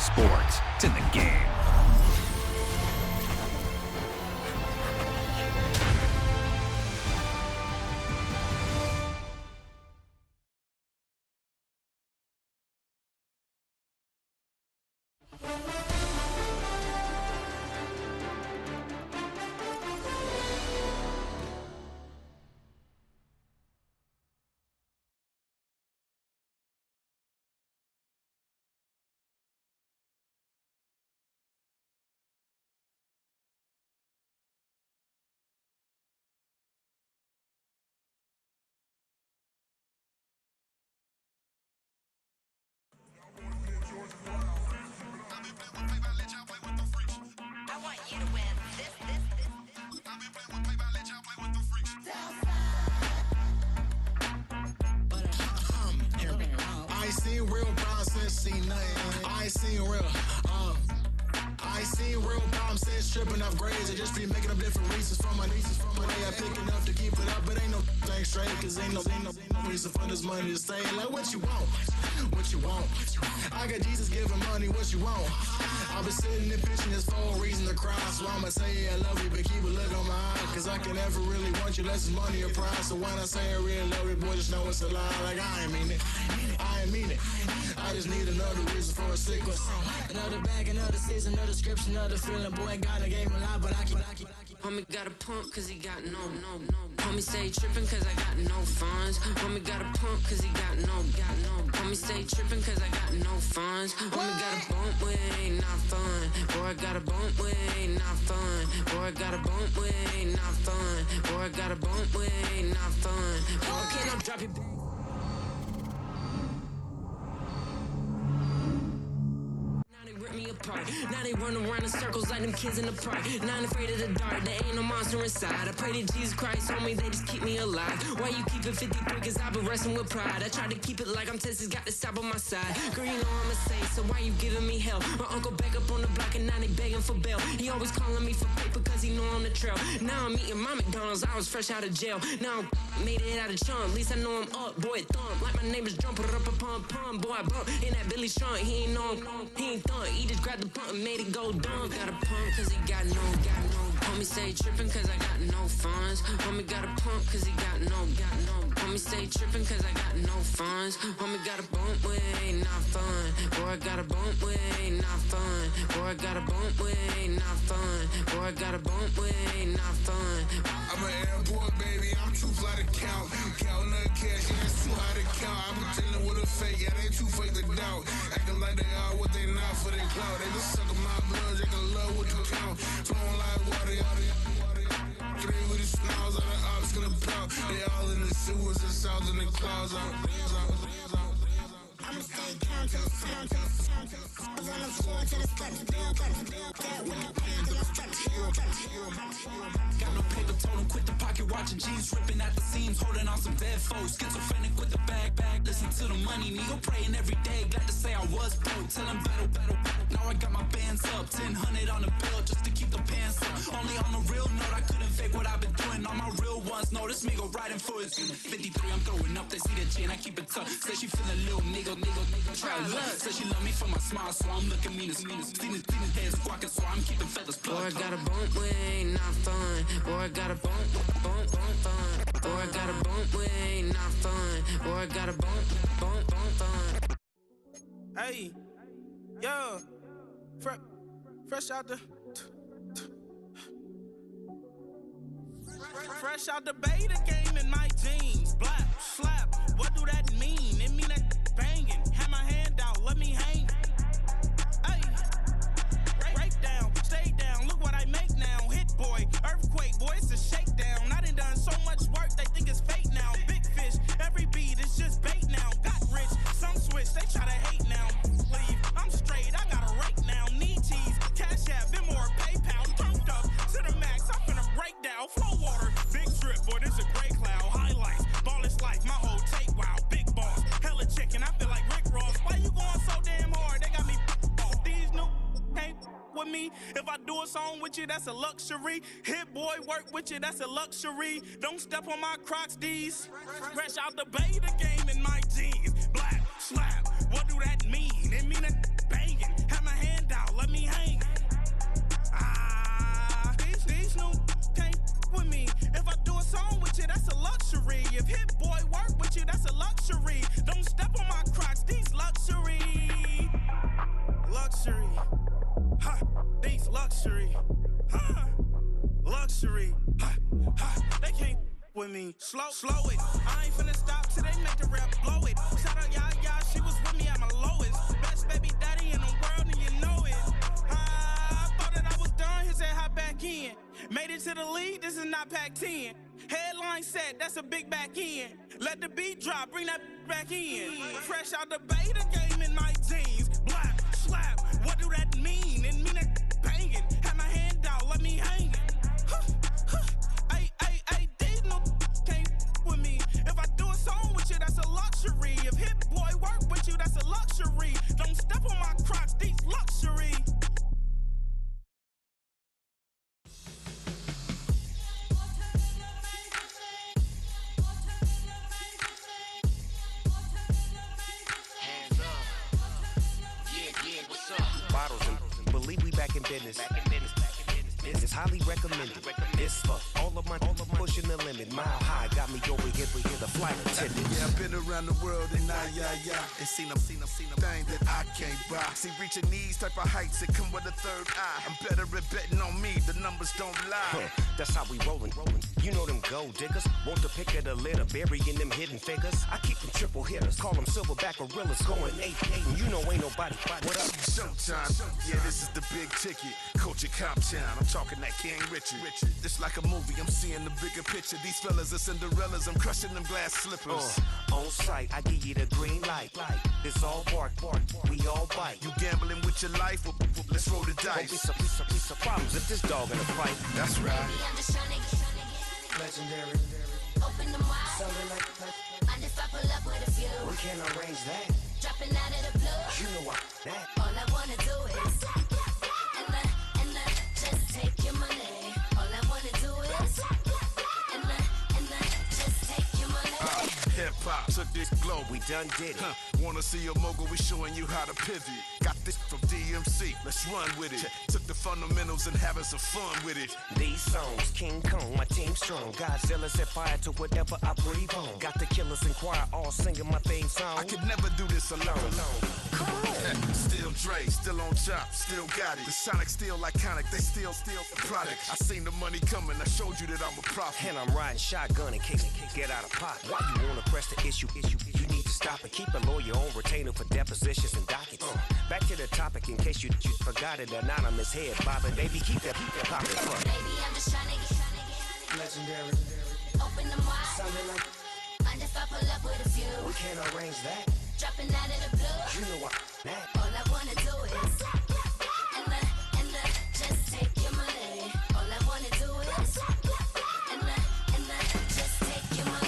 sports. It's in the game. I ain't seen real problems since seen nothing. I ain't seen real. I ain't seen real problems since tripping off grades. I just be making up different reasons for my nieces. From my day I pick enough to keep it up, but ain't no thing straight. Cause ain't no reason for this money to stay. Like what you want? What you want? I got Jesus giving money, what you want? I've been sitting and pitching this for a reason to cry. So I'ma say I love you, but keep a look on my eye. Cause I can never really want you unless it's money or prize. So when I say I really love you, boy, just know it's a lie. Like I ain't mean it. I ain't mean it. I just need another reason for a sequence. Another bag, another season, another description, another feeling. Boy, God, I gave him a lot, but I keep. Homie got a pump cause he got no. Homie stay trippin' cause I got no funds. Homie got a pump cause he got no. Homie stay trippin' cause I got no funds. Homie got a bump with ain't not fun. Boy, I got a bump with ain't not fun. Boy, I got a bump with ain't not fun. Boy, I got a bump with ain't not fun. Boy, can I drop it back? Me apart. Now they run around in circles like them kids in the park. Not afraid of the dark, there ain't no monster inside. I pray to Jesus Christ, homie, they just keep me alive. Why you keep it 53? Cause I've been wrestling with pride. I try to keep it like I'm Texas, got the stop on my side. Girl, you know I'm a saint, so why you giving me hell? My uncle back up on the block and now they begging for bail. He always calling me for paper cause he know I'm the trail. Now I'm eating my McDonald's, I was fresh out of jail. Now I made it out of chunk, at least I know I'm up. Boy, thump, like my neighbors jumping up a pump. Boy, I bump in that Billy Strong, he ain't know he ain't thump. He just grabbed the pump and made it go dumb. Got a pump cause he got no. Homie stay trippin' cause I got no funds. Homie got a pump cause he got no. Homie stay trippin' cause I got no funds. Homie got a bump with ain't not fun. Boy, I got a bump with ain't not fun. Boy, I got a bump with ain't not fun. Boy, I got a bump with ain't not fun. I'm an airport baby, I'm too fly to count. Counting the cash, yeah, it's too high to count. I'm dealing with a fake, yeah, they too fake to doubt. Acting like they are what they not for their clout. They just suckin' my blood, they can love what you count. Flowing like water, three with the smiles, all the ops gonna plow. They all in the sewers, the south in the clouds. I'ma stay down to the sound, to the sound, to the sound. On the floor to the steps, build up, with the hands on the steps, Got no paper, told him quit the pocket watching jeans, ripping at the seams, holding on some dead foes. Schizophrenic with the bag, listen to the money, nigga praying every day. Glad to say I was broke, tell him battle. Now I got my bands up, 1000 on the bill just to keep the pants up. Only on a real note, I couldn't fake what I've been doing. All my real ones know this nigga riding for his 53, I'm throwing up, they see the chain, I keep it tough. Say she feeling little nigga, try to look. Say she love me for my smile, so I'm looking mean as Seen his heads squawking, so I'm keeping feathers plugged. Boy, I got a bump with ain't not fun. Boy, I got a bump fun. Boy, I got a bump with ain't not fun. Boy, I got a bump fun. Hey, yo, fresh out the fresh out the beta game in my jeans. Black, slap, what do that mean? It mean that banging. Have my hand out, let me hang. Hey, break down, stay down. Look what I make now. Hit boy, earthquake, boy, it's a shakedown. I done so much work, they think it's fake now. Big fish, every beat is just bait now. Got rich, some switch, they try to hate now. Leave, I'm straight, I got a rake now. Need cheese, cash app, Venmo or PayPal. Turned up to the max, I'm finna break down. Flow water, big drip, boy, this a gray cloud. Highlights, ball is life, my whole take wild. Big boss, hella chicken, I feel like Rick Ross. Why you going so damn hard? They got me off. These new can't with me. If I do a song with you, that's a luxury. Hit boy, work with you, that's a luxury. Don't step on my Crocs, D's. Fresh out the beta game in my jeans. Black, slap, what do that mean? It mean that banging. Have my mean, slow it. I ain't finna stop till they make the rap blow it. Shout out y'all, she was with me at my lowest. Best baby daddy in the world, and you know it. I thought that I was done, he said hop back in. Made it to the league, this is not Pac-10. Headline set, that's a big back end. Let the beat drop, bring that back in. Fresh out the beta game in my jeans. Black, slap, what do that mean? It mean that banging. Have my hand out, let me hang it. Ay, these no can't with me. If I do a song with you, that's a luxury. If Hit Boy work with you, that's a luxury. Don't step on my Crocs, these luxury. Bottles and believe we back in business. This is highly recommended. This for all of my pushing the limit. Mile high got me over here, but here the flight attendant. Yeah, I've been around the world and and seen them thing that I can't buy. See, reaching these type of heights, it come with a third eye. I'm better at betting on me, the numbers don't lie. That's how we rollin'. You know them gold diggers, want the pick of the litter, burying them hidden figures. I keep them triple hitters, call them silverback gorillas, going 8-8, and you know ain't nobody. What up? Showtime, yeah, this is the big ticket. Culture Comptown, I'm talking that King Richard. This like a movie, I'm seeing the bigger picture. These fellas are Cinderellas, I'm crushing them glass slippers. On sight, I give you the green light. It's all bark, we all bite. You gambling with your life? Well, let's roll the dice. Don't be piece of problems if this dog in a fight. That's right. Baby, I'm just tryna get Legendary. open them wide. Something like And if I pull up with a few, we can't arrange that. dropping out of the blue. You know what? That. All I wanna do is and just take your money. All I wanna do is and just take your money. Hip hop took this globe. We done did it. Wanna see a mogul? We showing you how to pivot. Got this from DMC. Let's run with it. Took the fundamentals and having some fun with it. These songs, King Kong, my team strong. Godzilla set fire to whatever I breathe on. Got the killers in choir all singing my theme song. I could never do this alone. Come on. Still Dre, still on top, still got it. The Sonic still iconic, they still the product. I seen the money coming, I showed you that I'm a prophet. And I'm riding shotgun in case get out of pocket. Why you wanna press the issue? You need to stop and keep a lawyer on retainer for depositions and dockets. Back to the topic in case you forgot it. Anonymous head bobbing, baby, keep that pocket full. Baby, I'm just tryna get Legendary. open them wide. Something like And if I pull up with a few, we can't arrange that. dropping out of the blue. You know what? That. All I wanna do is and just take your money. All I wanna do is and just take your money.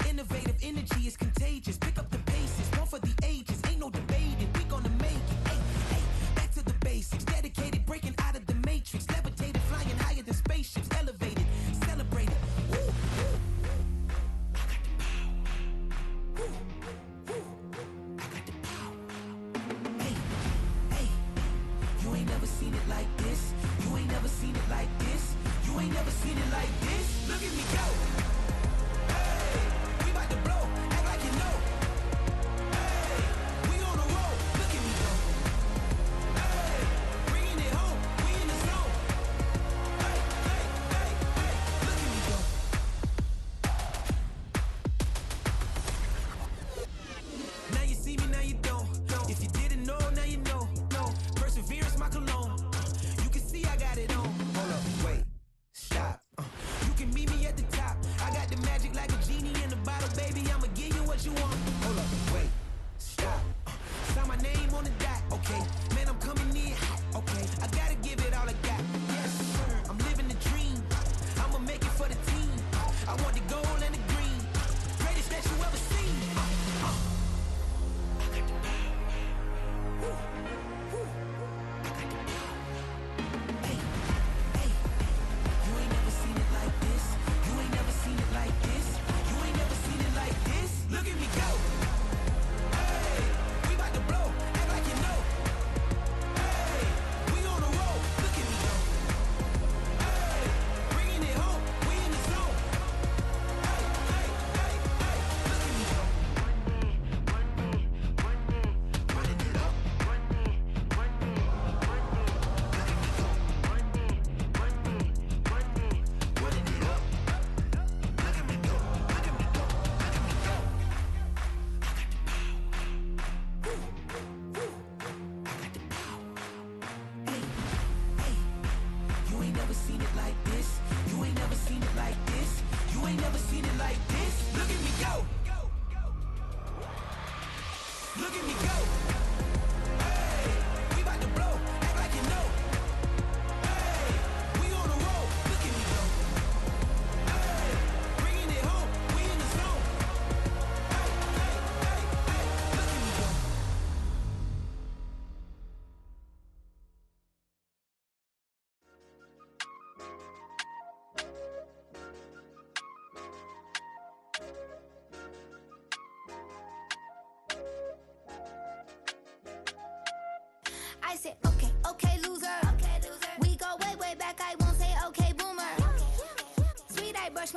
Innovative energy is contagious. Pick up the paces, one for the ages. Ain't no debating, we gonna make it. Hey, back to the basics. Dedicated, breaking out of the matrix. Levitated, flying higher than spaceships. Elevated, celebrated. Woo, woo. I got the power. Woo, woo. I got the power. Hey, you ain't never seen it like this. You ain't never seen it like this. You ain't never seen it like this. Look at me go. I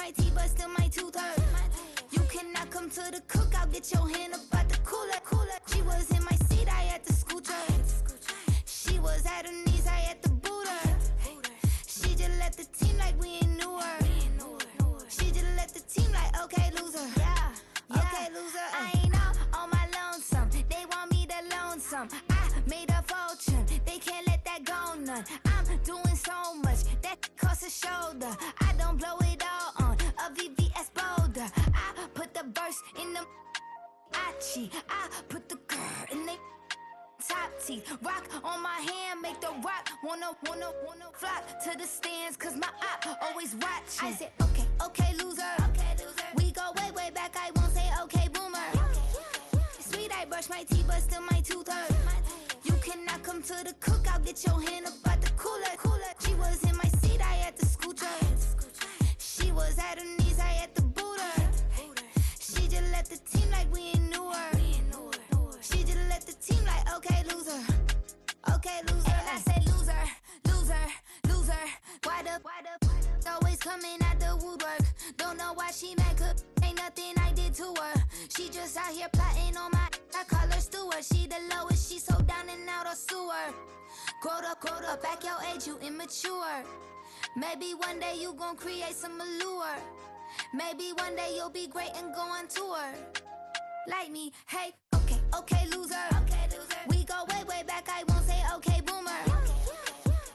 my teeth, but still my tooth hurt. You cannot come to the cookout, get your hand up out the cooler. She was in my seat, I had to scoot her. She was at her knees, I had to boot her. She just left the team like we ain't knew her. She just left the team like, okay, loser. Yeah, okay, loser. I ain't out on my lonesome. They want me to loan some. I made a fortune. They can't let that go none. I'm doing so much that costs a shoulder. I don't blow it all on a VVS boulder. I put the verse in the I put the girl in the top teeth. Rock on my hand, make the rock wanna flock to the stands, cause my op always watching. I said, okay, loser. We go way back, I won't say okay, boomer. Sweet, I brush my teeth, but still my tooth hurt. You cannot come to the cookout, get your hand up out the cooler. She was in my seat, I had to scoot her. She was at her knees, I had to boot her. She just left the team like we ain't knew her. She just left the team like, okay, loser. Okay, loser. And I said loser. Why the always coming at the woodwork? Don't know why she mad, cause ain't nothing I did to her. She just out here plotting on my, I call her steward. She the lowest, she so down and out of sewer. Growed up, back your age, you immature. Maybe one day you gon' create some allure. Maybe one day you'll be great and go on tour. Like me, hey, okay, loser. We go way back, I won't say okay, boomer.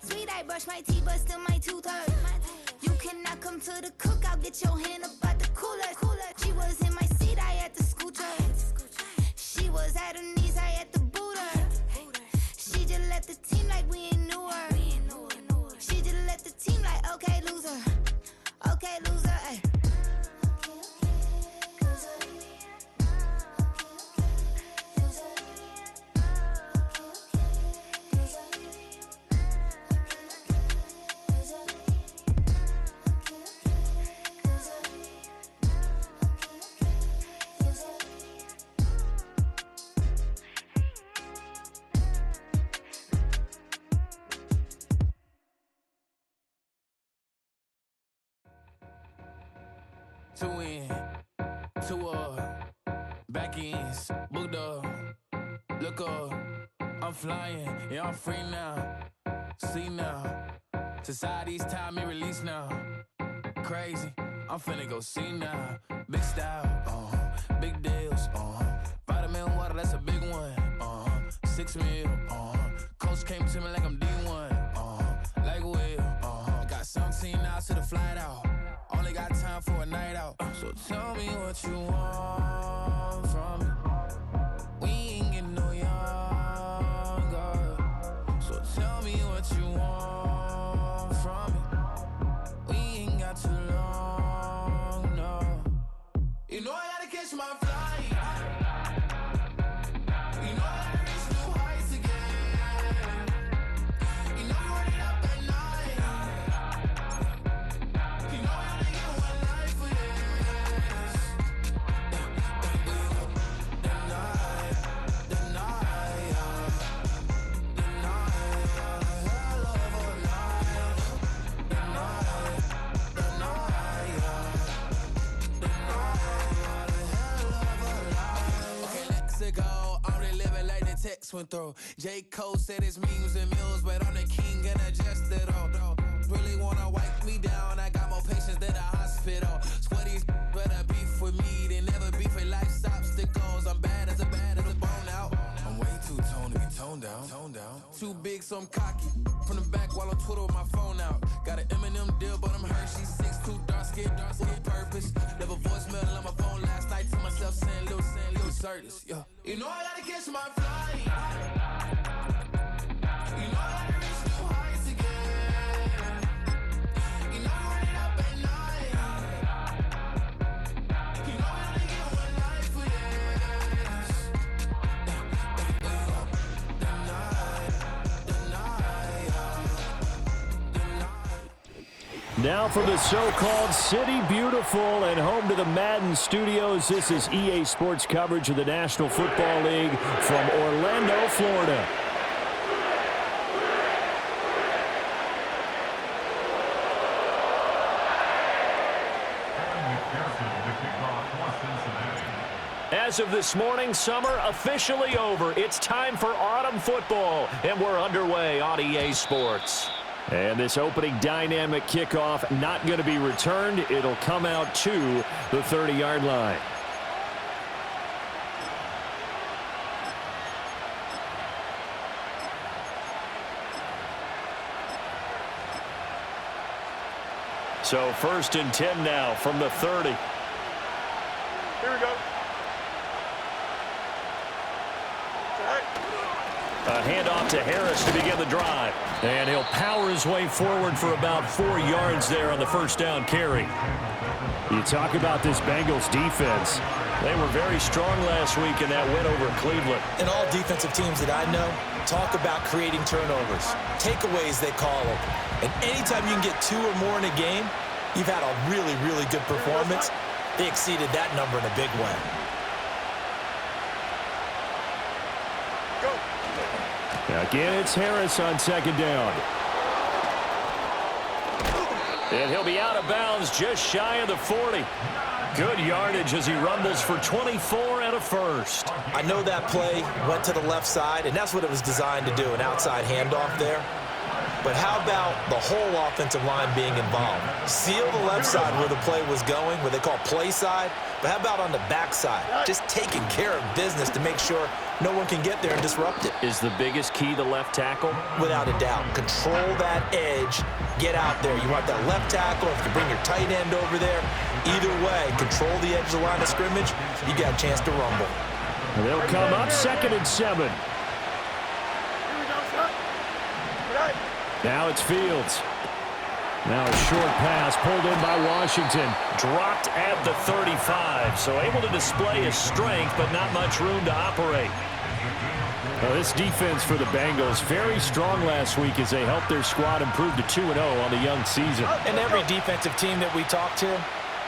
Sweet, I brush my teeth, but still my tooth hurt. You cannot come to the cookout, get your hand up out the cooler. She was in my seat, I had to scoot her. She was at her knees, I had to boot her. She just left the team like we ain't knew her. She just left the team like, okay, loser. Okay, loser, ay. Two in, two up, back ends, booked up, look up, I'm flying, yeah, I'm free now, see now, society's time me release now, crazy, I'm finna go see now, big style, big deals, vitamin water, that's a big one, 6 mil, coach came to me like I'm D1, like Will, got 17 hours to the flight out. Only got time for a night out. So tell me what you want from me. We ain't getting no younger. So tell me what you want from me. We ain't got too long, no. You know I gotta catch my flight. You know I gotta reach new heights again. You know you running up at night. You know I gotta get one life for this. The night, hell of a night. The night, hell of a night. Okay, let's go. I'm really living like the text went through. J. Cole said it's memes and mills, but I'm the king and adjust it all. Really wanna wipe me down, I got more patience than a hospital. Sweaty's better beef with me than never beef with life's obstacles. I'm bad as a bone out. I'm way too toned to be toned down. Too big, so I'm cocky. From the back while on Twitter with my phone out. Got an Eminem deal, but I'm Hershey. 6'2", dark skin, with a purpose. Never voicemail on my phone last night to myself saying little certis. Yeah. You know I gotta catch my flight. You know I gotta reach new heights again. You know I'm running up at night. You know I gotta get one life for this. Now from the so-called City Beautiful and home to the Madden Studios, this is EA Sports coverage of the National Football League from Orlando, Florida. as of this morning, summer officially over. It's time for autumn football, and we're underway on EA Sports. And this opening dynamic kickoff not going to be returned. It'll come out to the 30-yard line. So 1st and 10 now from the 30. Here we go. A handoff to Harris to begin the drive. And he'll power his way forward for about 4 yards there on the first down carry. You talk about this Bengals defense. They were very strong last week in that win over Cleveland. And all defensive teams that I know talk about creating turnovers. Takeaways, they call them. And anytime you can get 2 or more in a game, you've had a really, really good performance. They exceeded that number in a big way. Again, it's Harris on 2nd down. And he'll be out of bounds just shy of the 40. Good yardage as he rumbles for 24 and a first. I know that play went to the left side, and that's what it was designed to do, an outside handoff there. But how about the whole offensive line being involved? Seal the left side where the play was going, where they call play side. But how about on the back side? Just taking care of business to make sure no one can get there and disrupt it. Is the biggest key the left tackle? Without a doubt. Control that edge. Get out there. You want that left tackle. If you bring your tight end over there, either way, control the edge of the line of scrimmage, you got a chance to rumble. And they'll come up 2nd and 7. Now it's Fields. Now a short pass pulled in by Washington. Dropped at the 35. So able to display his strength, but not much room to operate. Now this defense for the Bengals, very strong last week as they helped their squad improve to 2-0 on the young season. And every defensive team that we talk to,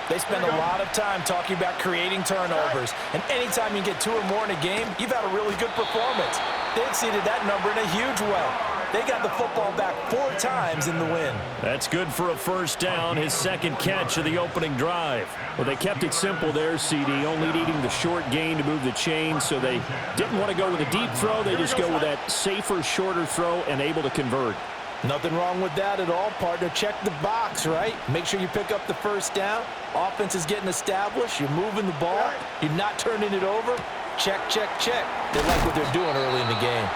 they spend a lot of time talking about creating turnovers. And anytime you get 2 or more in a game, you've had a really good performance. They exceeded that number in a huge way. They got the football back 4 times in the win. That's good for a first down, his 2nd catch of the opening drive. Well, they kept it simple there, CD, only needing the short gain to move the chain, so they didn't want to go with a deep throw. They just go with that safer, shorter throw and able to convert. Nothing wrong with that at all, partner. Check the box, right? Make sure you pick up the first down. Offense is getting established. You're moving the ball. You're not turning it over. Check, check, check. They like what they're doing early in the game.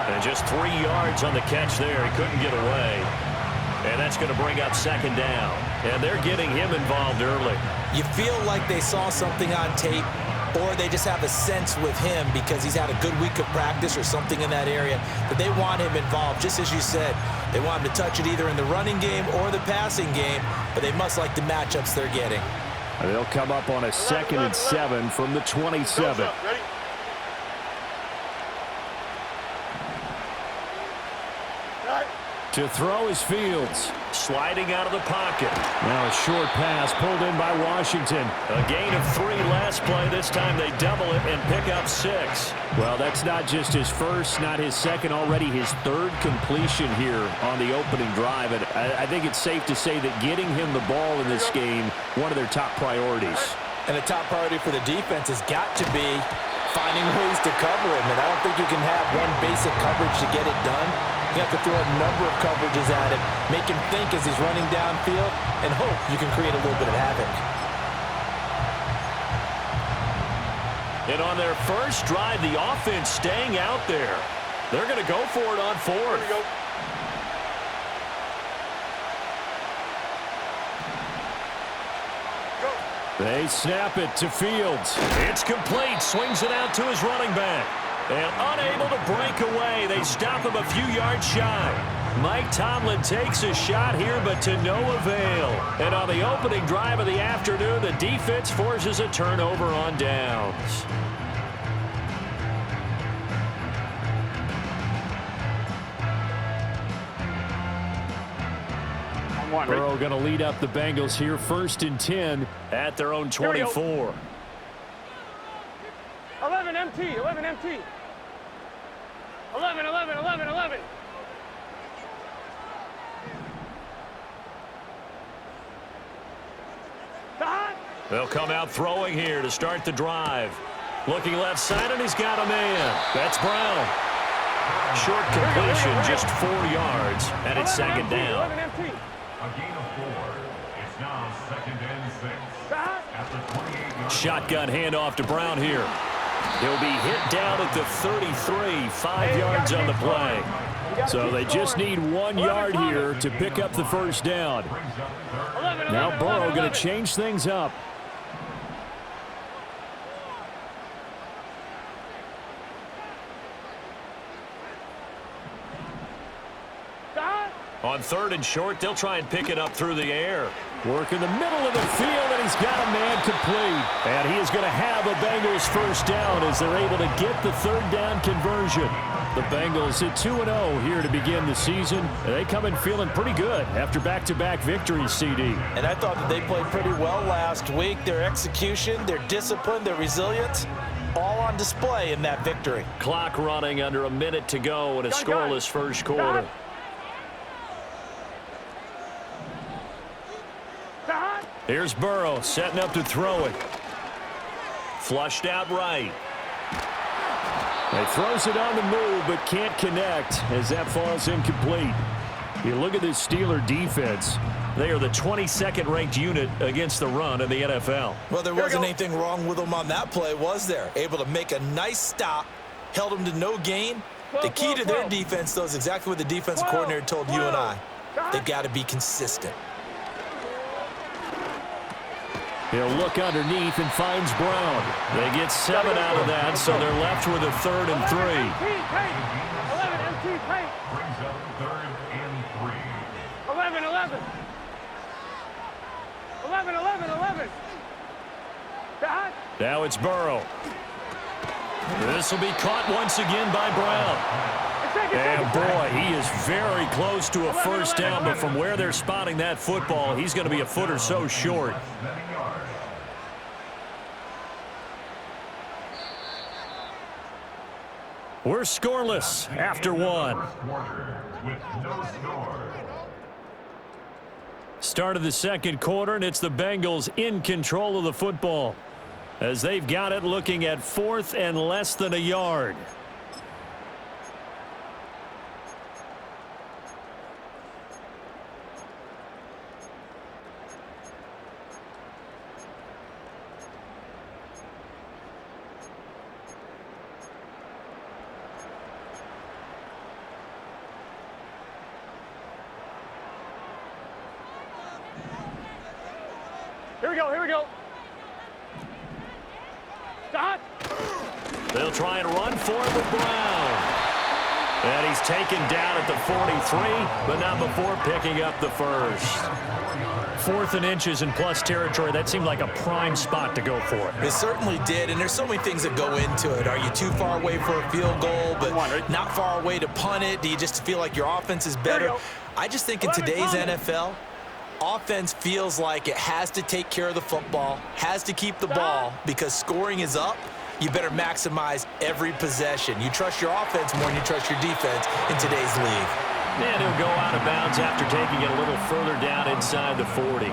And just 3 yards on the catch there. He couldn't get away. And that's going to bring up 2nd down. And they're getting him involved early. You feel like they saw something on tape, or they just have a sense with him because he's had a good week of practice or something in that area, but they want him involved. Just as you said, they want him to touch it either in the running game or the passing game, but they must like the matchups they're getting. And they'll come up on a 2nd and 7 from the 27. To throw is Fields. Sliding out of the pocket. Now a short pass pulled in by Washington. A gain of 3 last play. This time they double it and pick up 6. Well, that's not just his first, not his second, already his 3rd completion here on the opening drive. And I think it's safe to say that getting him the ball in this game, one of their top priorities. And the top priority for the defense has got to be finding ways to cover him. And I don't think you can have one basic coverage to get it done. You have to throw a number of coverages at him, make him think as he's running downfield, and hope you can create a little bit of havoc. And on their first drive, the offense staying out there. They're going to go for it on 4th. They snap it to Fields. It's complete. Swings it out to his running back. And unable to break away. They stop him a few yards shy. Mike Tomlin takes a shot here, but to no avail. And on the opening drive of the afternoon, the defense forces a turnover on downs. Burrow going to lead up the Bengals here, 1st and 10 at their own 24. 11 MT, 11 MT. 11, 11, 11, 11. They'll come out throwing here to start the drive. Looking left side, and he's got a man. That's Brown. Short completion, just 4 yards, and it's second down. A gain of 4. It's now 2nd and 6. After 28 yards. Shotgun handoff to Brown here. He'll be hit down at the 33, 5 yards on the play. So they just need 1 yard here to pick up the first down. Now Burrow going to change things up. On 3rd and short, they'll try and pick it up through the air. Work in the middle of the field, and he's got a man complete. And he is going to have a Bengals first down as they're able to get the 3rd down conversion. The Bengals at 2-0 here to begin the season. They come in feeling pretty good after back-to-back victories, CD. And I thought that they played pretty well last week. Their execution, their discipline, their resilience, all on display in that victory. Clock running under a minute to go in a scoreless first quarter. Here's Burrow setting up to throw it. Flushed out right. He throws it on the move but can't connect as that falls incomplete. You look at this Steeler defense. They are the 22nd ranked unit against the run in the NFL. Well, there wasn't anything wrong with them on that play, was there? Able to make a nice stop, held them to no gain. The key to their defense, though, is exactly what the defensive coordinator told you and I. They've got to be consistent. He'll look underneath and finds Brown. They get 7 out of that, so they're left with a 3rd and 3. 11 MT paint. Brings up 3rd and 3. 11. 11. Now it's Burrow. This will be caught once again by Brown. And boy, he is very close to a first down, but from where they're spotting that football, he's going to be a foot or so short. We're scoreless after 1. Start of the second quarter, and it's the Bengals in control of the football as they've got it looking at 4th and less than a yard. Here we go. Stop. They'll try and run for it with Brown. And he's taken down at the 43, but not before picking up the first. 4th and inches in plus territory. That seemed like a prime spot to go for. It certainly did, and there's so many things that go into it. Are you too far away for a field goal, but not far away to punt it? Do you just feel like your offense is better? I just think in today's NFL, offense feels like it has to take care of the football, has to keep the ball, because scoring is up. You better maximize every possession. You trust your offense more than you trust your defense in today's league. And he'll go out of bounds after taking it a little further down inside the 40.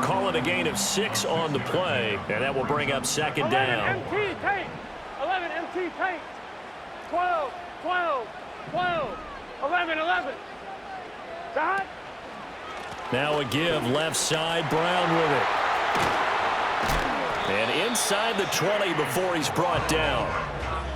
Call it a gain of 6 on the play, and that will bring up second down. 11 MT paint. 12. 11. Stop. Now a give left side, Brown with it. And inside the 20 before he's brought down.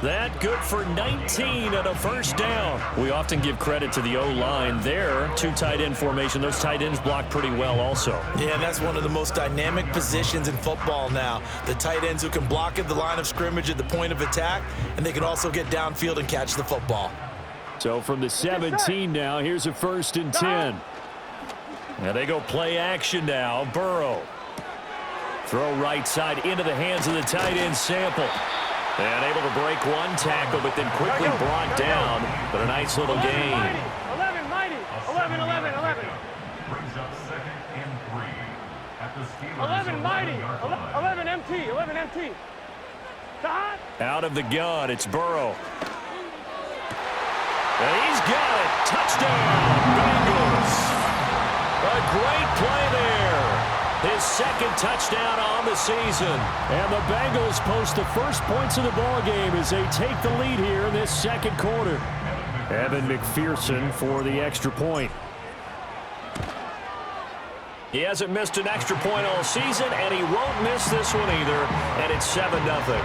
That good for 19 and a first down. We often give credit to the O-line there. 2 tight end formation. Those tight ends block pretty well also. Yeah, and that's one of the most dynamic positions in football now. The tight ends who can block at the line of scrimmage at the point of attack, and they can also get downfield and catch the football. So from the 17 now, here's a 1st and 10. And they go play action now. Burrow. Throw right side into the hands of the tight end Sample. And able to break one tackle, but then quickly brought down. But a nice little gain. 11 mighty. 11. Brings up 2nd and 3. At the Steelers. 11 mighty. 11 MT. Stop. Out of the gun, it's Burrow. And he's got it. Touchdown, Bengals. A great play there. his second touchdown on the season. And the Bengals post the first points of the ball game as they take the lead here in this second quarter. Evan McPherson for the extra point. He hasn't missed an extra point all season, and he won't miss this one either, and it's 7-0.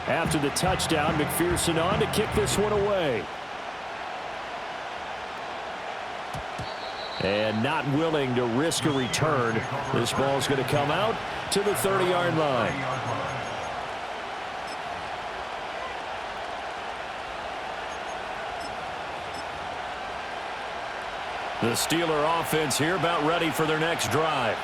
After the touchdown, McPherson on to kick this one away. And not willing to risk a return. This ball's going to come out to the 30-yard line. The Steeler offense here about ready for their next drive.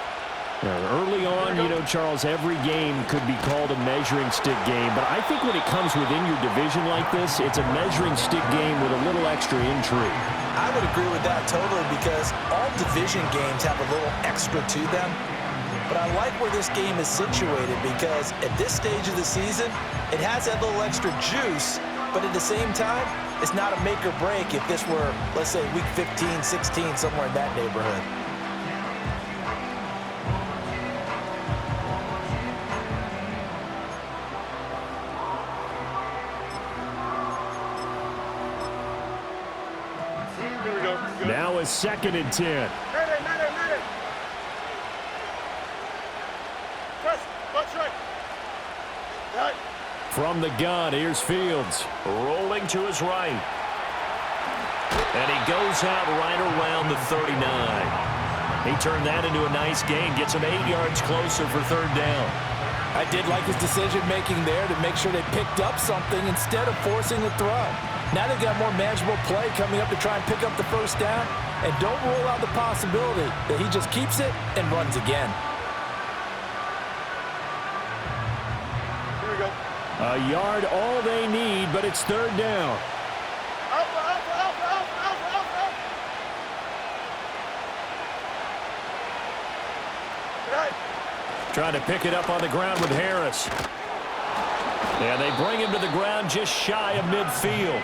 Early on, you know, Charles, every game could be called a measuring stick game, but I think when it comes within your division like this, it's a measuring stick game with a little extra intrigue. I would agree with that totally because all division games have a little extra to them. But I like where this game is situated because at this stage of the season, it has that little extra juice, but at the same time, it's not a make or break if this were, let's say, week 15, 16, somewhere in that neighborhood. Now a 2nd and 10. From the gun, here's Fields. Rolling to his right. And he goes out right around the 39. He turned that into a nice gain. Gets him 8 yards closer for 3rd down. I did like his decision-making there to make sure they picked up something instead of forcing the throw. Now they've got more manageable play coming up to try and pick up the 1st down. And don't rule out the possibility that he just keeps it and runs again. Here we go. A yard all they need, but it's 3rd down. Trying to pick it up on the ground with Harris. And they bring him to the ground just shy of midfield.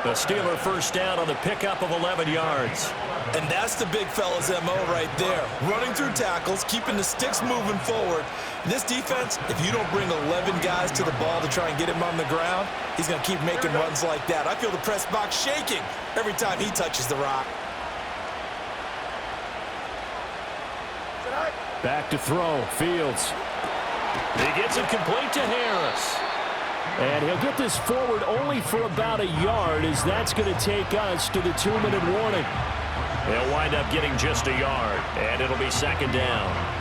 The Steeler 1st down on the pickup of 11 yards. And that's the big fella's MO right there. Running through tackles, keeping the sticks moving forward. This defense, if you don't bring 11 guys to the ball to try and get him on the ground, he's going to keep making runs like that. I feel the press box shaking every time he touches the rock. Back to throw, Fields. He gets it complete to Harris. And he'll get this forward only for about a yard, as that's going to take us to the 2-minute warning. He'll wind up getting just a yard, and it'll be 2nd down.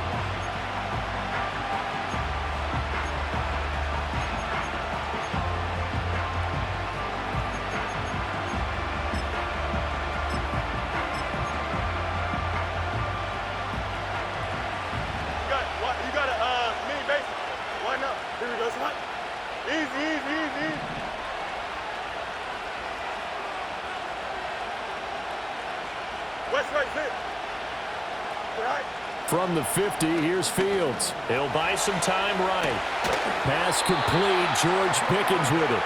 From the 50, here's Fields. He'll buy some time right. Pass complete. George Pickens with it.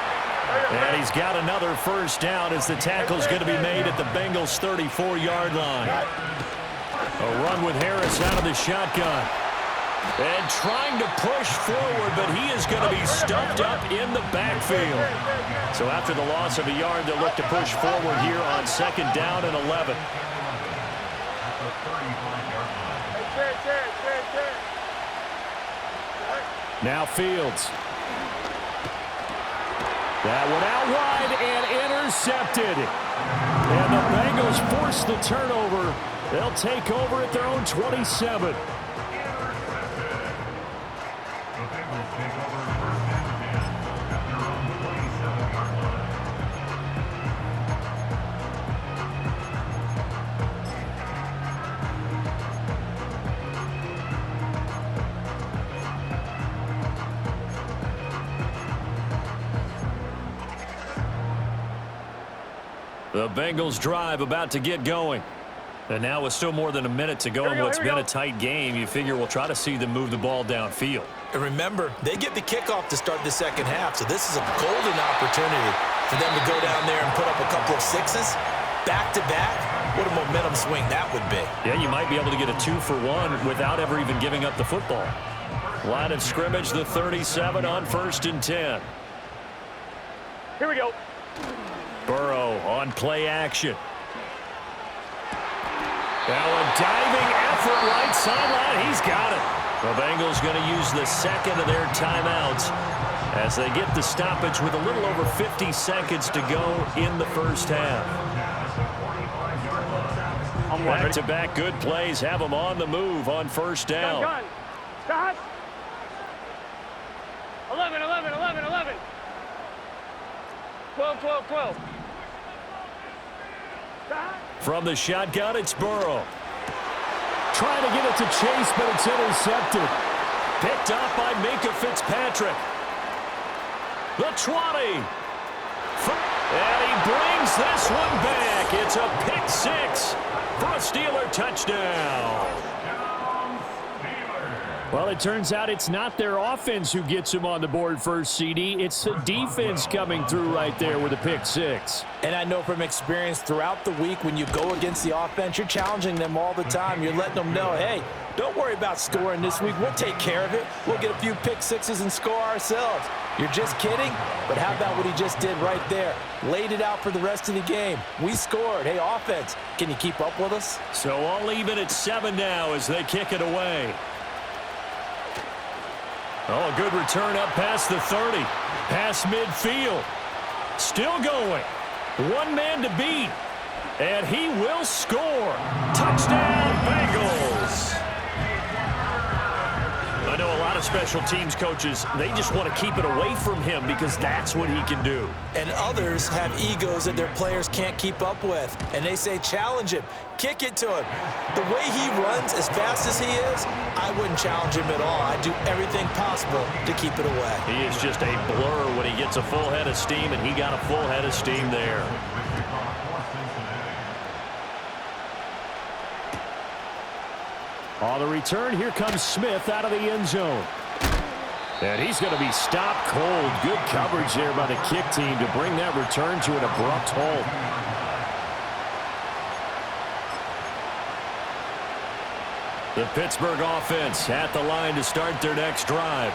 And he's got another 1st down as the tackle's going to be made at the Bengals' 34-yard line. A run with Harris out of the shotgun. And trying to push forward, but he is going to be stuffed up in the backfield. So after the loss of a yard, they'll look to push forward here on 2nd down and 11. Now Fields. That one out wide and intercepted. And the Bengals force the turnover. They'll take over at their own 27. The Bengals drive about to get going. And now with still more than a minute to go in what's been a tight game, you figure we'll try to see them move the ball downfield. And remember, they get the kickoff to start the second half, so this is a golden opportunity for them to go down there and put up a couple of sixes back-to-back. What a momentum swing that would be. Yeah, you might be able to get a 2-for-1 without ever even giving up the football. Line of scrimmage, the 37 on 1st and 10. Here we go. Burrow on play action. Now a diving effort right sideline. He's got it. The Bengals going to use the second of their timeouts as they get the stoppage with a little over 50 seconds to go in the first half. Back-to-back good plays have them on the move on first down. Gun. Stop. 11, 11, 11, 11. 12, 12, 12. Stop. From the shotgun, it's Burrow. Trying to get it to Chase, but it's intercepted. Picked off by Minka Fitzpatrick. The 20. And he brings this one back. It's a pick six for a Steeler touchdown. Well, it turns out it's not their offense who gets him on the board first, CD. It's the defense coming through right there with a pick six. And I know from experience throughout the week when you go against the offense, you're challenging them all the time. You're letting them know, hey, don't worry about scoring this week. We'll take care of it. We'll get a few pick sixes and score ourselves. You're just kidding? But how about what he just did right there? Laid it out for the rest of the game. We scored. Hey, offense, can you keep up with us? So I'll leave it at 7 now as they kick it away. Oh, a good return up past the 30. Past midfield. Still going. One man to beat. And he will score. Touchdown, Bengals. I know a lot of special teams coaches, they just want to keep it away from him because that's what he can do. And others have egos that their players can't keep up with. And they say, challenge him. Kick it to him. The way he runs as fast as he is, I wouldn't challenge him at all. I'd do everything possible to keep it away. He is just a blur when he gets a full head of steam, and he got a full head of steam there. On the return, here comes Smith out of the end zone. And he's going to be stopped cold. Good coverage there by the kick team to bring that return to an abrupt halt. The Pittsburgh offense at the line to start their next drive.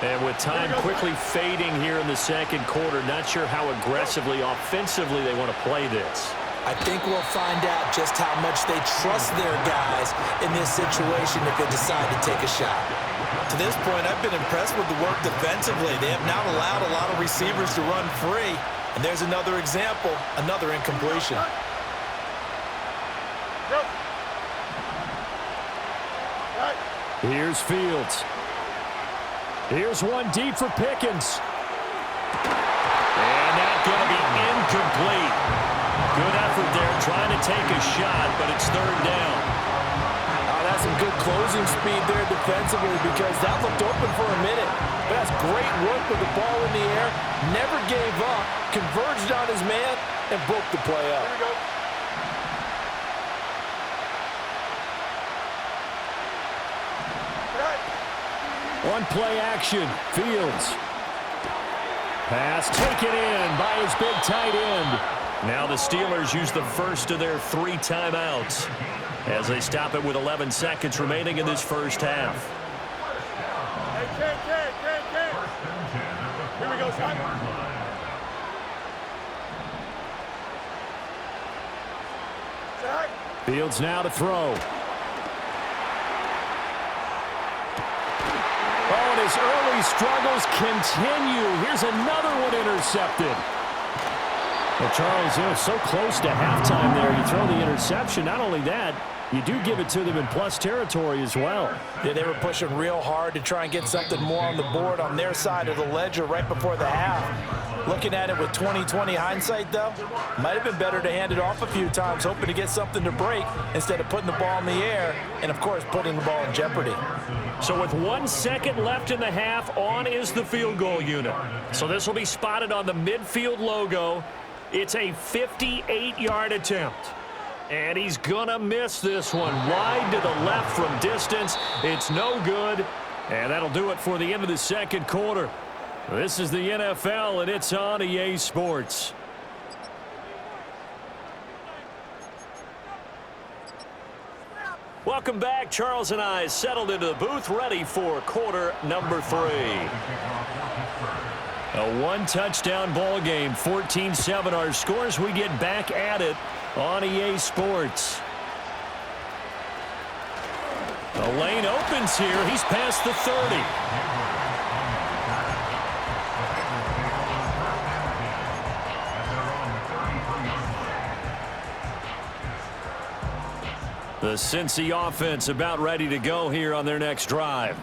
And with time quickly fading here in the second quarter, not sure how aggressively, offensively they want to play this. I think we'll find out just how much they trust their guys in this situation if they decide to take a shot. To this point, I've been impressed with the work defensively. They have not allowed a lot of receivers to run free. And there's another example, another incompletion. Here's Fields. Here's one deep for Pickens. And that's going to be incomplete. Good effort there trying to take a shot, but it's third down. Oh, that's some good closing speed there defensively because that looked open for a minute. But that's great work with the ball in the air. Never gave up, converged on his man, and broke the play up. Here we go. One play action. Fields. Pass taken in by his big tight end. Now the Steelers use the first of their 3 timeouts as they stop it with 11 seconds remaining in this first half. Here we go, son. Fields now to throw. Oh, and his early struggles continue. Here's another one intercepted. Well, Charles, it was so close to halftime there. You throw the interception. Not only that, you do give it to them in plus territory as well. Yeah, they were pushing real hard to try and get something more on the board on their side of the ledger right before the half. Looking at it with 20/20 hindsight, though, might have been better to hand it off a few times, hoping to get something to break instead of putting the ball in the air and, of course, putting the ball in jeopardy. So with 1 second left in the half, on is the field goal unit. So this will be spotted on the midfield logo. It's a 58-yard attempt. And he's going to miss this one. Wide to the left from distance. It's no good. And that'll do it for the end of the second quarter. This is the NFL, and it's on EA Sports. Welcome back. Charles and I settled into the booth, ready for quarter number 3. A one-touchdown ball game, 14-7 our scores. We get back at it on EA Sports. The lane opens here. He's past the 30. The Cincy offense about ready to go here on their next drive.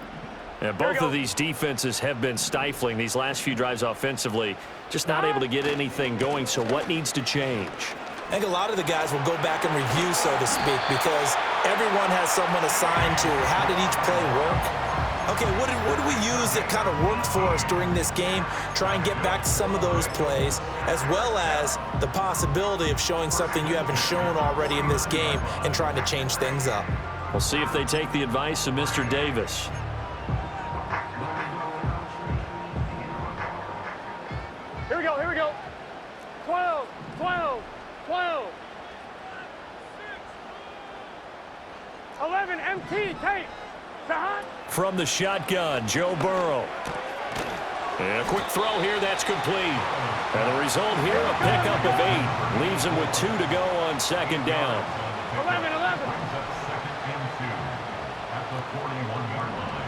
And both of these defenses have been stifling these last few drives offensively. Just not able to get anything going, so what needs to change? I think a lot of the guys will go back and review, so to speak, because everyone has someone assigned to how did each play work. Okay, what did we use that kind of worked for us during this game? Try and get back to some of those plays, as well as the possibility of showing something you haven't shown already in this game and trying to change things up. We'll see if they take the advice of Mr. Davis. Here we go, here we go. 12, 12, 12. 11, MT, tape. From the shotgun, Joe Burrow. And a quick throw here, that's complete. And the result here, a pickup of 8. Leaves him with 2 to go on second down. 11, 11. At the 41-yard line.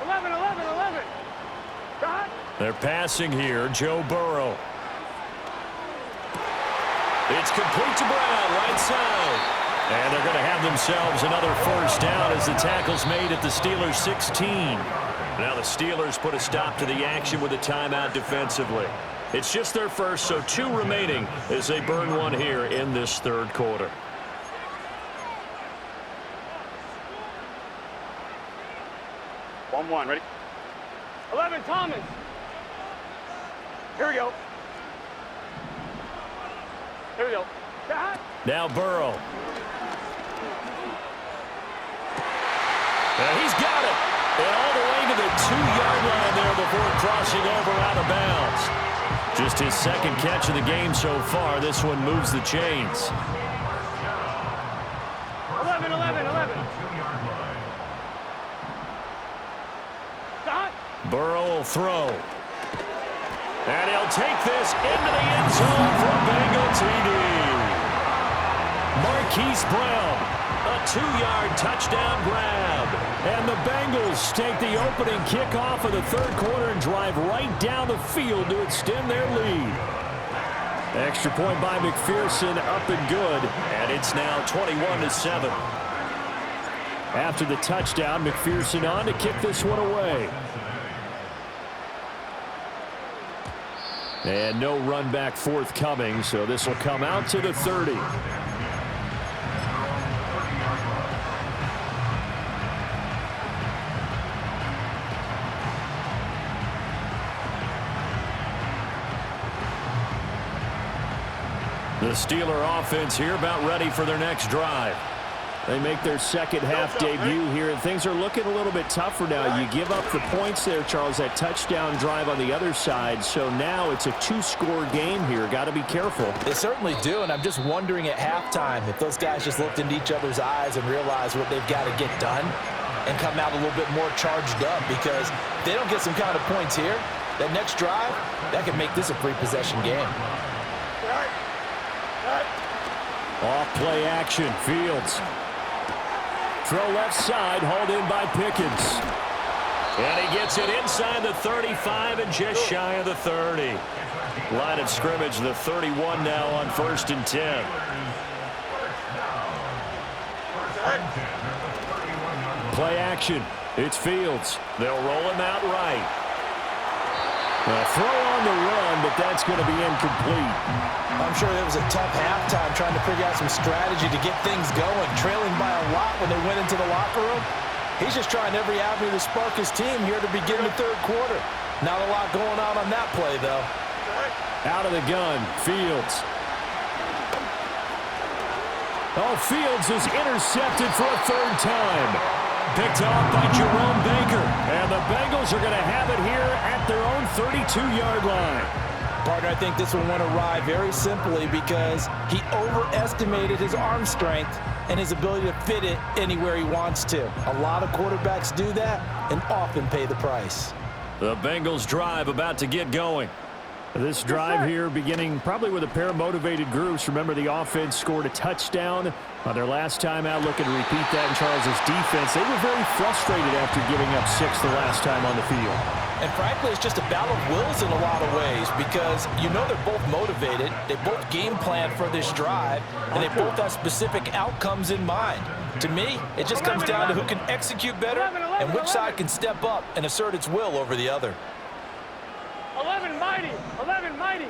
11, 11, 11. Got. They're passing here, Joe Burrow. It's complete to Brown, right side. And they're going to have themselves another first down as the tackle's made at the Steelers' 16. Now the Steelers put a stop to the action with a timeout defensively. It's just their first, so 2 remaining as they burn one here in this third quarter. One, ready? 11, Thomas. Here we go. Here we go. Now Burrow. And he's got it. And all the way to the 2-yard line there before crossing over out of bounds. Just his second catch of the game so far. This one moves the chains. 11, 11, 11. Stop. Burrow will throw. And he'll take this into the end zone for a Bengal TD. Marquise Brown, a 2-yard touchdown grab. And the Bengals take the opening kickoff of the third quarter and drive right down the field to extend their lead. Extra point by McPherson, up and good. And it's now 21-7. After the touchdown, McPherson on to kick this one away. And no run back forthcoming, so this will come out to the 30. The Steeler offense here about ready for their next drive. They make their second half debut here, and things are looking a little bit tougher now. You give up the points there, Charles, that touchdown drive on the other side. So now it's a 2-score game here. Got to be careful. They certainly do, and I'm just wondering at halftime if those guys just looked into each other's eyes and realized what they've got to get done and come out a little bit more charged up, because if they don't get some kind of points here, that next drive, that could make this a free-possession game. Off play action, Fields. Throw left side, hauled in by Pickens. And he gets it inside the 35 and just shy of the 30. Line of scrimmage, the 31 now on 1st and 10. Play action. It's Fields. They'll roll him out right. A throw on the run, but that's going to be incomplete. I'm sure it was a tough halftime trying to figure out some strategy to get things going. Trailing by a lot when they went into the locker room. He's just trying every avenue to spark his team here to begin the third quarter. Not a lot going on that play, though. Out of the gun, Fields. Oh, Fields is intercepted for a third time. Picked off by Jerome Baker. And the Bengals are going to have it here at their own 32-yard line. Partner, I think this one went awry very simply because he overestimated his arm strength and his ability to fit it anywhere he wants to. A lot of quarterbacks do that and often pay the price. The Bengals drive about to get going. This drive here beginning probably with a pair of motivated groups. Remember, the offense scored a touchdown on their last time out, looking to repeat that in Charles' defense. They were very frustrated after giving up 6 the last time on the field. And frankly, it's just a battle of wills in a lot of ways because you know they're both motivated, they both game plan for this drive, and they both have specific outcomes in mind. To me, it just comes down to who can execute better and which side can step up and assert its will over the other. 11 mighty, 11 mighty.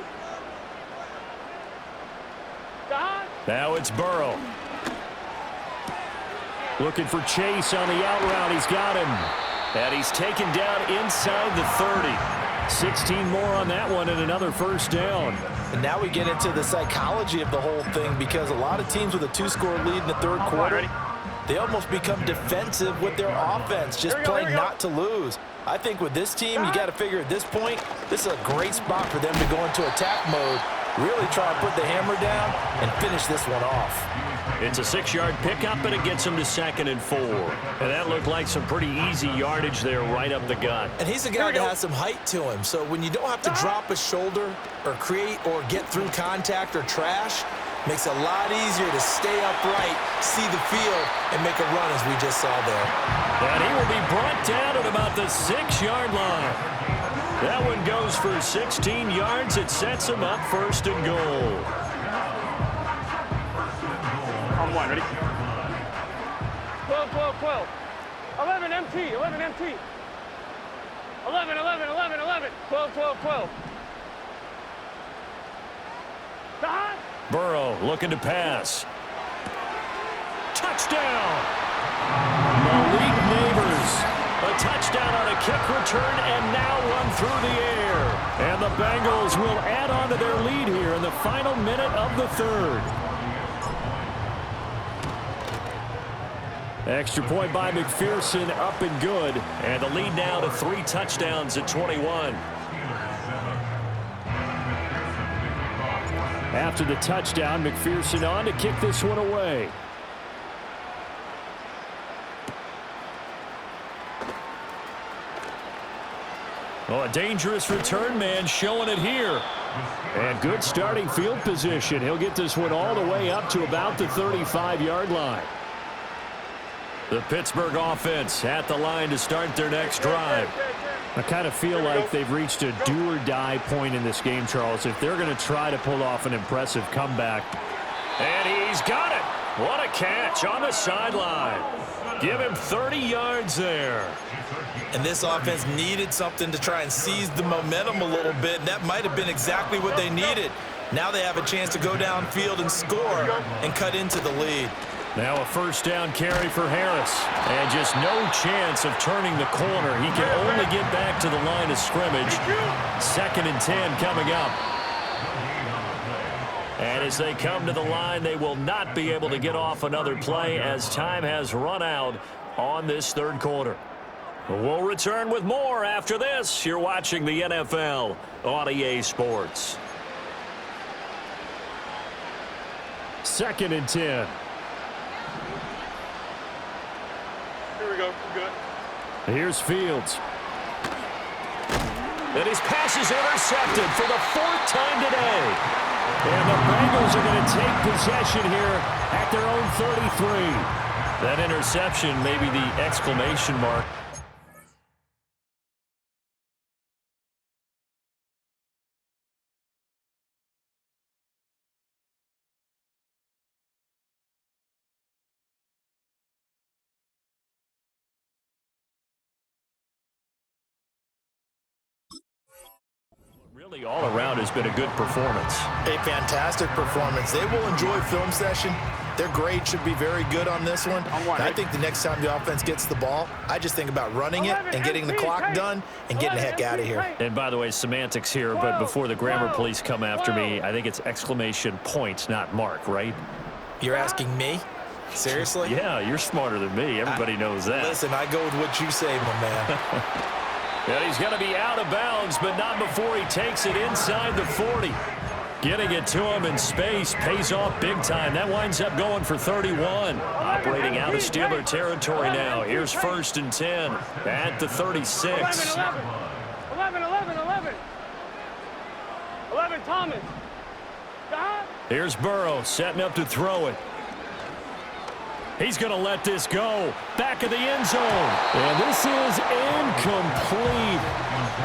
Now it's Burrow. Looking for Chase on the out route. He's got him. And he's taken down inside the 30. 16 more on that one and another first down. And now we get into the psychology of the whole thing because a lot of teams with a 2-score lead in the third quarter, they almost become defensive with their offense, just playing not to lose. I think with this team, you got to figure at this point, this is a great spot for them to go into attack mode, really try and put the hammer down and finish this one off. It's a 6-yard pickup, and it gets him to 2nd and 4. And that looked like some pretty easy yardage there right up the gut. And he's a guy that has some height to him, so when you don't have to drop a shoulder or create or get through contact or trash, makes it a lot easier to stay upright, see the field, and make a run as we just saw there. And he will be brought down at about the 6-yard line. That one goes for 16 yards. It sets him up 1st and goal. On one, ready? 12, 12, 12. 11 MT, 11 MT. 11, 11, 11, 11. 12, 12, 12. Burrow looking to pass. Touchdown! Malik Neighbors. A touchdown on a kick return and now run through the air. And the Bengals will add on to their lead here in the final minute of the third. Extra point by McPherson, up and good. And the lead now to 3 touchdowns at 21. After the touchdown, McPherson on to kick this one away. Oh, a dangerous return man showing it here. And good starting field position. He'll get this one all the way up to about the 35-yard line. The Pittsburgh offense at the line to start their next drive. I kind of feel like they've reached a do-or-die point in this game, Charles, if they're going to try to pull off an impressive comeback. And he's got it. What a catch on the sideline. Give him 30 yards there. And this offense needed something to try and seize the momentum a little bit, and that might have been exactly what they needed. Now they have a chance to go downfield and score and cut into the lead. Now a first down carry for Harris. And just no chance of turning the corner. He can only get back to the line of scrimmage. 2nd and 10 coming up. And as they come to the line, they will not be able to get off another play as time has run out on this third quarter. We'll return with more after this. You're watching the NFL on EA Sports. 2nd and 10. Here we go. We're good. Here's Fields. And his pass is intercepted for the 4th time today. And the Bengals are going to take possession here at their own 33. That interception may be the exclamation mark. Really, all around has been a good performance. A fantastic performance. They will enjoy film session. Their grade should be very good on this one. I think the next time the offense gets the ball, I just think about running it and getting the clock done and getting the heck out of here. And by the way, semantics here, but before the grammar police come after me, I think it's exclamation point, not mark, right? You're asking me? Seriously? Yeah, you're smarter than me. Everybody knows that. Listen, I go with what you say, my man. And he's going to be out of bounds, but not before he takes it inside the 40. Getting it to him in space pays off big time. That winds up going for 31. Operating out of Steeler territory now. Here's 1st and 10 at the 36. 11, Thomas. Here's Burrow setting up to throw it. He's going to let this go. Back of the end zone. And this is incomplete.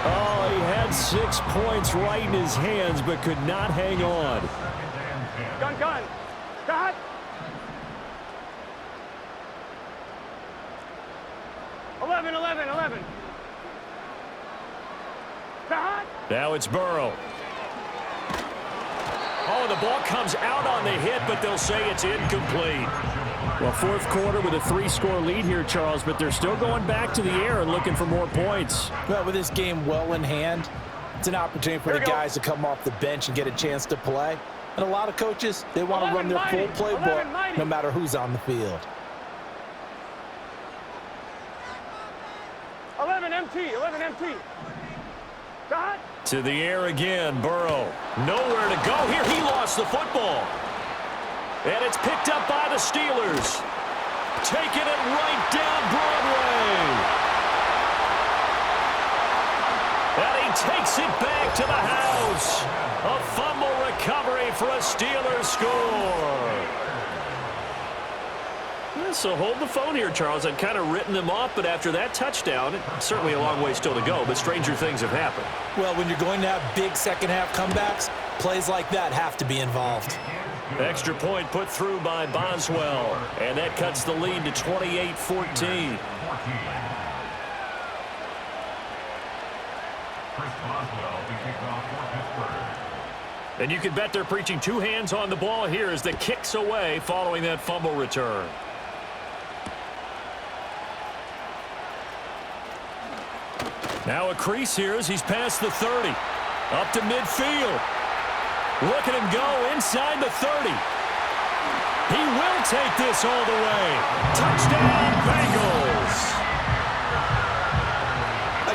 Oh, he had 6 points right in his hands, but could not hang on. Gun. Got. 11. Got. Now it's Burrow. Oh, the ball comes out on the hit, but they'll say it's incomplete. Well, 4th quarter with a 3-score lead here, Charles, but they're still going back to the air and looking for more points. Well, with this game well in hand, it's an opportunity for the guys to come off the bench and get a chance to play. And a lot of coaches, they want to run their full playbook no matter who's on the field. 11 MT. Got. To the air again, Burrow. Nowhere to go here. He lost the football. And it's picked up by the Steelers. Taking it right down Broadway. And he takes it back to the house. A fumble recovery for a Steelers score. So hold the phone here, Charles. I'd kind of written them off, but after that touchdown, it's certainly a long way still to go, but stranger things have happened. Well, when you're going to have big second-half comebacks, plays like that have to be involved. Extra point put through by Boswell, and that cuts the lead to 28-14. And you can bet they're preaching 2 hands on the ball here as the kick's away following that fumble return. Now a crease here as he's past the 30. Up to midfield. Look at him go inside the 30. He will take this all the way. Touchdown, Bengals.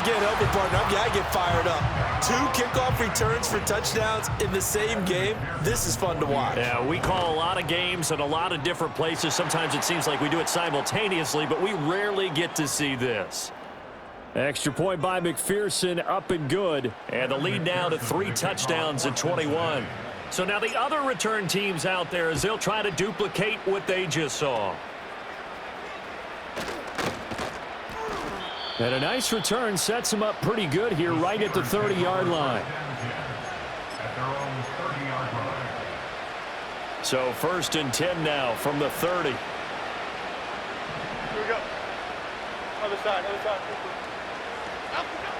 Again, help me, partner. I get fired up. 2 kickoff returns for touchdowns in the same game. This is fun to watch. Yeah, we call a lot of games in a lot of different places. Sometimes it seems like we do it simultaneously, but we rarely get to see this. Extra point by McPherson, up and good. And the lead now to 3 touchdowns at 21. So now the other return teams out there as they'll try to duplicate what they just saw. And a nice return sets them up pretty good here right at the 30-yard line. So 1st and 10 now from the 30. Here we go. Other side.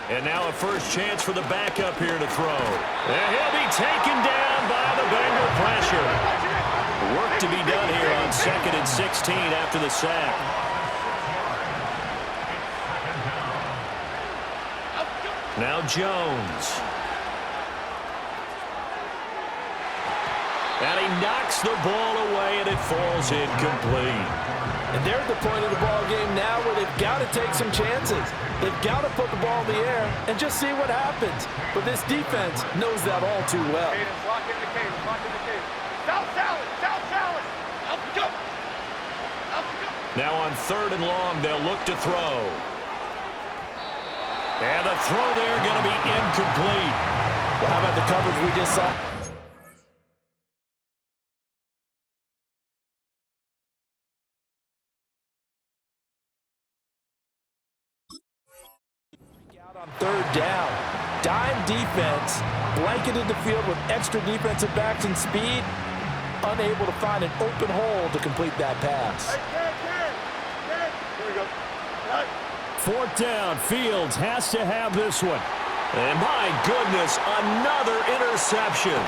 And now a first chance for the backup here to throw. And he'll be taken down by the Bengal pressure. Work to be done here on 2nd and 16 after the sack. Now Jones. And he knocks the ball away, and it falls incomplete. And they're at the point of the ball game now where they've got to take some chances. They've got to put the ball in the air and just see what happens. But this defense knows that all too well. Lock in the cage. South salad. Up go. Now on 3rd and long, they'll look to throw. And the throw there going to be incomplete. Well, how about the coverage we just saw? On 3rd down, dime defense, blanketed the field with extra defensive backs and speed, unable to find an open hole to complete that pass. Here we go. 4th down, Fields has to have this one. And my goodness, another interception.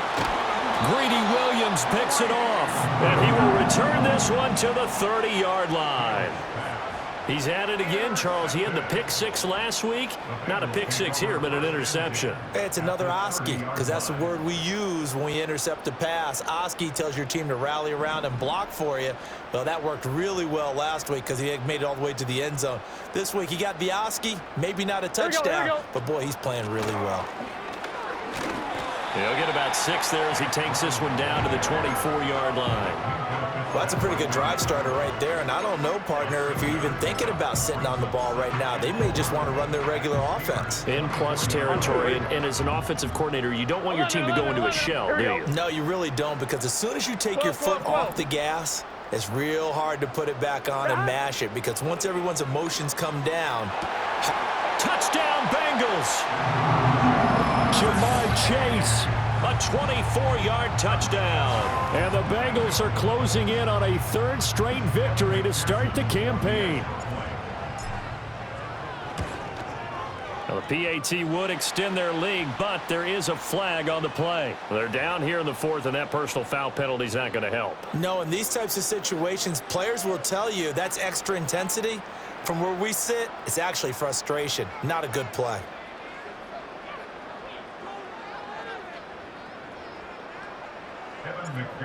Greedy Williams picks it off, and he will return this one to the 30-yard line. He's at it again, Charles. He had the pick six last week. Not a pick six here, but an interception. It's another Oski, because that's the word we use when we intercept a pass. Oski tells your team to rally around and block for you. Well, that worked really well last week because he made it all the way to the end zone. This week he got the Oski, maybe not a touchdown, but boy, he's playing really well. He'll get about 6 there as he takes this one down to the 24-yard line. Well, that's a pretty good drive starter right there, and I don't know, partner, if you're even thinking about sitting on the ball right now. They may just want to run their regular offense. In plus territory, and as an offensive coordinator, you don't want your team to go into a shell, do you? No, you really don't, because as soon as you take your foot off the gas, it's real hard to put it back on and mash it, because once everyone's emotions come down. Touchdown, Bengals! Jamar Chase, a 24-yard touchdown. And the Bengals are closing in on a 3rd straight victory to start the campaign. Now, the PAT would extend their lead, but there is a flag on the play. They're down here in the 4th, and that personal foul penalty is not going to help. No, in these types of situations, players will tell you that's extra intensity. From where we sit, it's actually frustration, not a good play.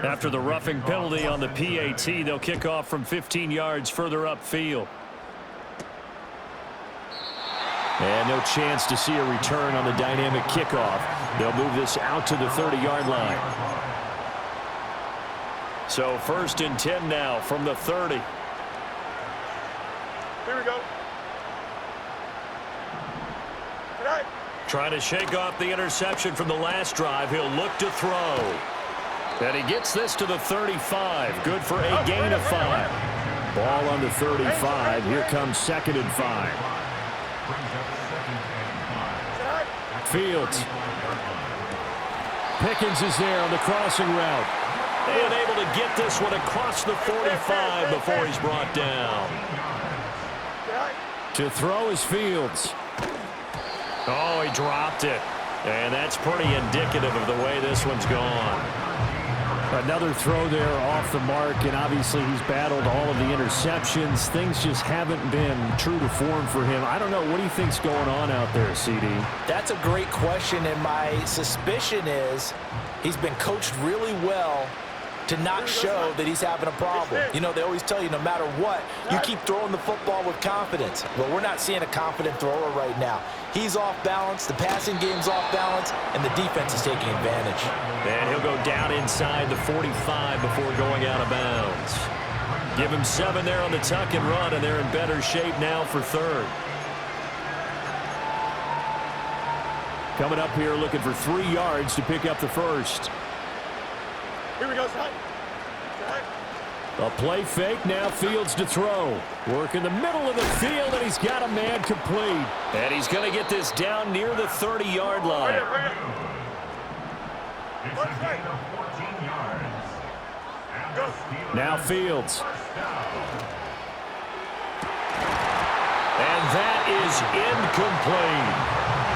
After the roughing penalty on the PAT, they'll kick off from 15 yards further upfield. And no chance to see a return on the dynamic kickoff. They'll move this out to the 30-yard line. So 1st and 10 now from the 30. Here we go. Trying to shake off the interception from the last drive. He'll look to throw. And he gets this to the 35. Good for a gain of 5. Ball on the 35. Here comes 2nd and 5. Fields. Pickens is there on the crossing route. And able to get this one across the 45 before he's brought down. To throw is Fields. Oh, he dropped it. And that's pretty indicative of the way this one's gone. Another throw there off the mark, and obviously he's battled all of the interceptions. Things just haven't been true to form for him. I don't know. What do you think's going on out there, CD? That's a great question, and my suspicion is he's been coached really well to not show that he's having a problem. You know, they always tell you no matter what, you keep throwing the football with confidence. Well, we're not seeing a confident thrower right now. He's off balance, the passing game's off balance, and the defense is taking advantage. And he'll go down inside the 45 before going out of bounds. Give him 7 there on the tuck and run, and they're in better shape now for 3rd. Coming up here looking for 3 yards to pick up the 1st. Here we go, son. A play fake, now Fields to throw. Work in the middle of the field, and he's got a man complete. And he's going to get this down near the 30-yard line. Now Fields. And that is incomplete.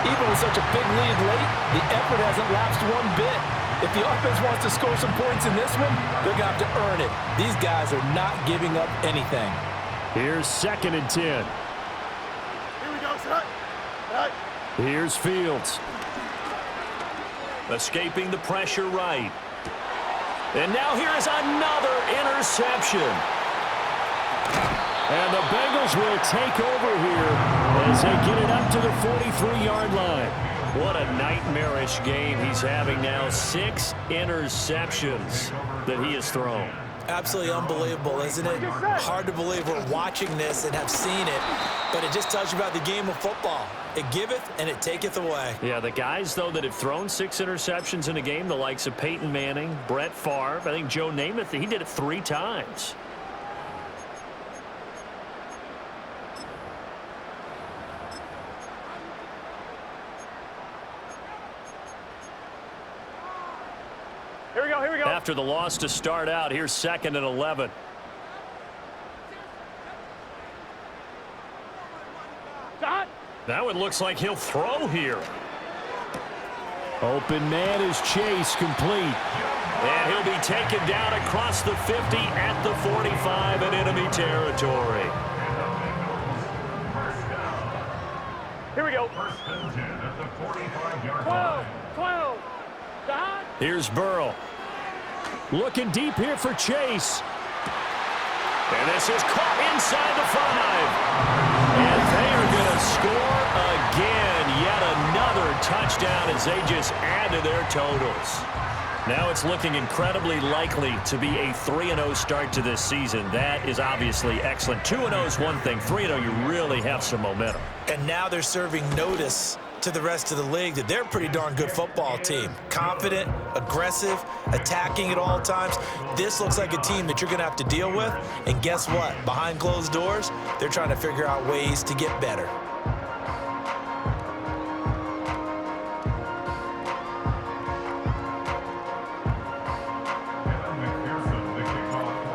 Even with such a big lead late, the effort hasn't lapsed one bit. If the offense wants to score some points in this one, they're going to have to earn it. These guys are not giving up anything. Here's 2nd and 10. Here we go, son. Right. Here's Fields. Escaping the pressure right. And now here is another interception. And the Bengals will take over here as they get it up to the 43-yard line. What a nightmarish game he's having now. 6 interceptions that he has thrown. Absolutely unbelievable, isn't it? Hard to believe we're watching this and have seen it, but it just tells you about the game of football. It giveth and it taketh away. Yeah, the guys, though, that have thrown 6 interceptions in a game, the likes of Peyton Manning, Brett Favre, I think Joe Namath, he did it 3 times. Here we go. After the loss to start out, here's 2nd and 11. Now it looks like he'll throw here. Open man is Chase, complete. And he'll be taken down across the 50 at the 45 in enemy territory. First and 10 at the 45-yard 12, line. 12. Dot. Here's Burrow. Looking deep here for Chase. And this is caught inside the 5. And they are going to score again. Yet another touchdown as they just add to their totals. Now it's looking incredibly likely to be a 3-0 start to this season. That is obviously excellent. 2-0 is one thing. 3-0, you really have some momentum. And now they're serving notice to the rest of the league that they're a pretty darn good football team. Confident, aggressive, attacking at all times. This looks like a team that you're going to have to deal with. And guess what? Behind closed doors, they're trying to figure out ways to get better.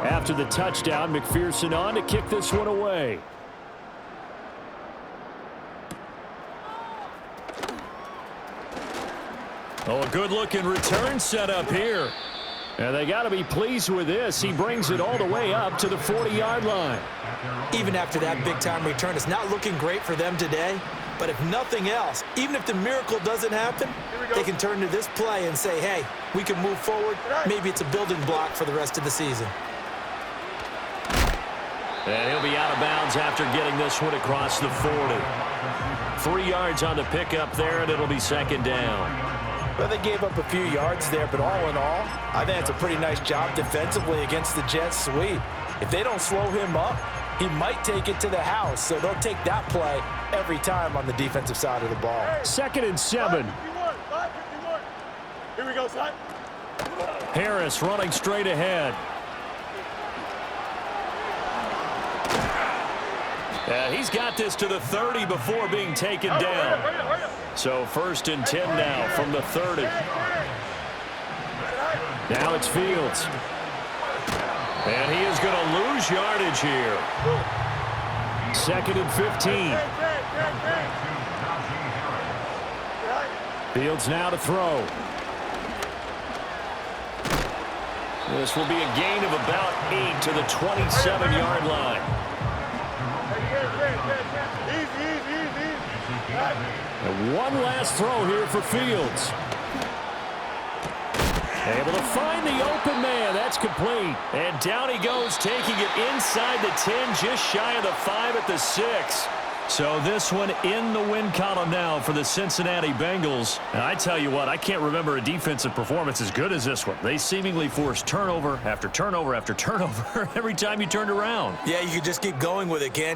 After the touchdown, McPherson on to kick this one away. Oh, a good-looking return set up here. And they got to be pleased with this. He brings it all the way up to the 40-yard line. Even after that big-time return, it's not looking great for them today. But if nothing else, even if the miracle doesn't happen, they can turn to this play and say, hey, we can move forward. Maybe it's a building block for the rest of the season. And he'll be out of bounds after getting this one across the 40. 3 yards on the pickup there, and it'll be second down. Well, they gave up a few yards there, but all in all, I think it's a pretty nice job defensively against the Jets sweep. If they don't slow him up, he might take it to the house, so they'll take that play every time on the defensive side of the ball. 2nd and 7. 551. Here we go, son. Harris running straight ahead. He's got this to the 30 before being taken down. So 1st and 10 now from the 30. Now it's Fields. And he is going to lose yardage here. 2nd and 15. Fields now to throw. This will be a gain of about 8 to the 27-yard line. And one last throw here for Fields. Able to find the open man. That's complete. And down he goes, taking it inside the 10, just shy of the 5 at the 6. So this one in the win column now for the Cincinnati Bengals. And I tell you what, I can't remember a defensive performance as good as this one. They seemingly forced turnover after turnover after turnover every time you turned around. Yeah, you could just keep going with it, Ken.